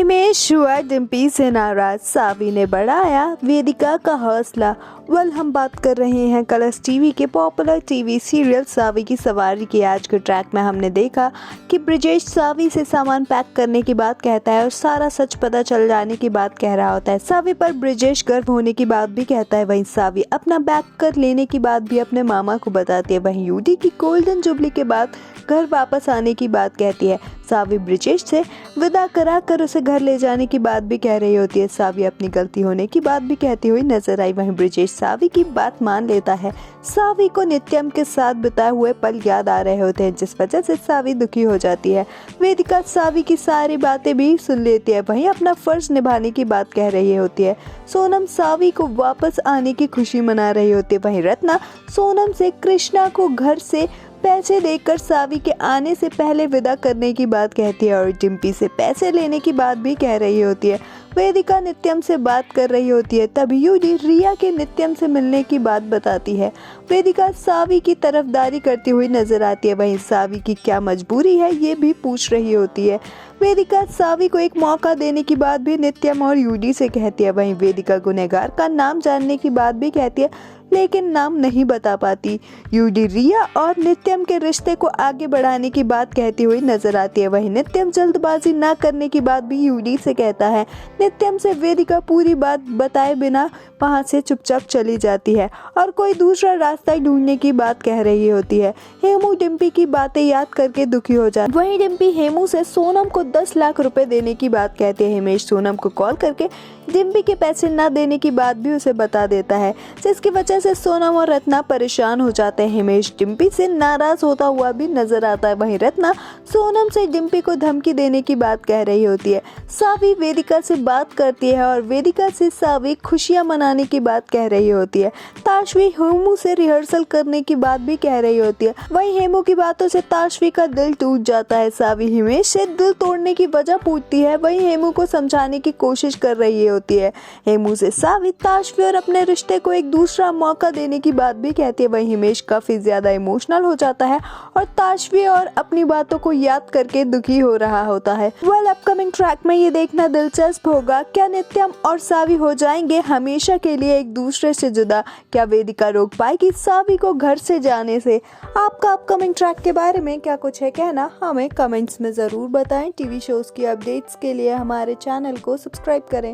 हिमेश हुआ डिम्पी से नाराज, सावी ने बढ़ाया वेदिका का हौसला। हम बात कर रहे हैं कलर्स टीवी के पॉपुलर टीवी सीरियल सावी की सवारी की। आज के ट्रैक में हमने देखा कि ब्रिजेश सावी से सामान पैक करने की बात कहता है और सारा सच पता चल जाने की बात कह रहा होता है। सावी पर ब्रिजेश गर्व होने की बात भी कहता है। वहीं सावी अपना बैग कर लेने की बात भी अपने मामा को बताती है। वहीं यूडी की गोल्डन जुबली के बाद घर वापस आने की बात कहती है। सावी ब्रिजेश से विदा करा कर उसे घर ले जाने की बात भी कह रही होती है। सावी अपनी गलती होने की बात भी कहती हुई नजर आई। वहीं ब्रिजेश सावी की बात मान लेता है। सावी को नित्यम के साथ बिताए हुए पल याद आ रहे होते हैं, जिस वजह से सावी दुखी हो जाती है। वेदिका सावी की सारी बातें भी सुन लेती है। वहीं अपना फर्ज निभाने की बात कह रही होती है। सोनम सावी को वापस आने की खुशी मना रही होती है। वहीं रत्ना सोनम से कृष्णा को घर से पैसे देकर सावी के आने से पहले विदा करने की बात कहती है और डिम्पी से पैसे लेने की बात भी कह रही होती है। वेदिका नित्यम से बात कर रही होती है, तभी यूडी रिया के नित्यम से मिलने की बात बताती है। वेदिका सावी की तरफदारी करती हुई नजर आती है। वहीं सावी की क्या मजबूरी है ये भी पूछ रही होती है। वेदिका सावी को एक मौका देने की बात भी नित्यम और यूडी से कहती है। वहीं वेदिका गुनहगार का नाम जानने की बात भी कहती है, लेकिन नाम नहीं बता पाती। यूडी रिया और नित्यम के रिश्ते को आगे बढ़ाने की बात कहती हुई नजर आती है। वहीं नित्यम जल्दबाजी ना करने की बात भी यूडी से कहता है। नित्यम से वेदिका पूरी बात बताए बिना वहां से चुपचाप चली जाती है और कोई दूसरा रास्ता ढूंढने की बात कह रही होती है। हेमू डिम्पी की बातें याद करके दुखी हो जाती है। वहीं डिम्पी हेमू से सोनम को 10 लाख रुपए देने की बात कहती है। हिमेश सोनम को कॉल करके डिम्पी के पैसे न देने की बात भी उसे बता देता है, जिसकी वजह से सोनम और रत्ना परेशान हो जाते हैं। हिमेश डिम्पी से नाराज होता हुआ भी नजर आता है। वहीं रत्ना सोनम से डिम्पी को धमकी देने की बात कह रही होती है। सावी वेदिका से बात करती है और वेदिका से सावी खुशियां मनाने की बात कह रही होती है। ताशवी हेमू से रिहर्सल करने की बात भी कह रही होती है। वहीं हेमू की बातों से ताशवी का दिल टूट जाता है। सावी हिमेश से दिल तोड़ने की वजह पूछती है। वहीं हेमू को समझाने की कोशिश कर रही होती है। हेमू से सावी ताशवी और अपने रिश्ते को एक दूसरा मौका देने की बात भी कहती है। वहीं हिमेश काफी ज्यादा इमोशनल हो जाता है और ताशवी और अपनी बातों को याद करके दुखी हो रहा होता है। अपकमिंग ट्रैक में ये देखना दिलचस्प होगा, क्या नित्यम और सावी हो जाएंगे हमेशा के लिए एक दूसरे से जुदा? क्या वेदिका रोक पाएगी सावी को घर से जाने से? आपका अपकमिंग ट्रैक के बारे में क्या कुछ है कहना, हमें कमेंट्स में जरूर बताएं। टीवी शोज की अपडेट्स के लिए हमारे चैनल को सब्सक्राइब करें।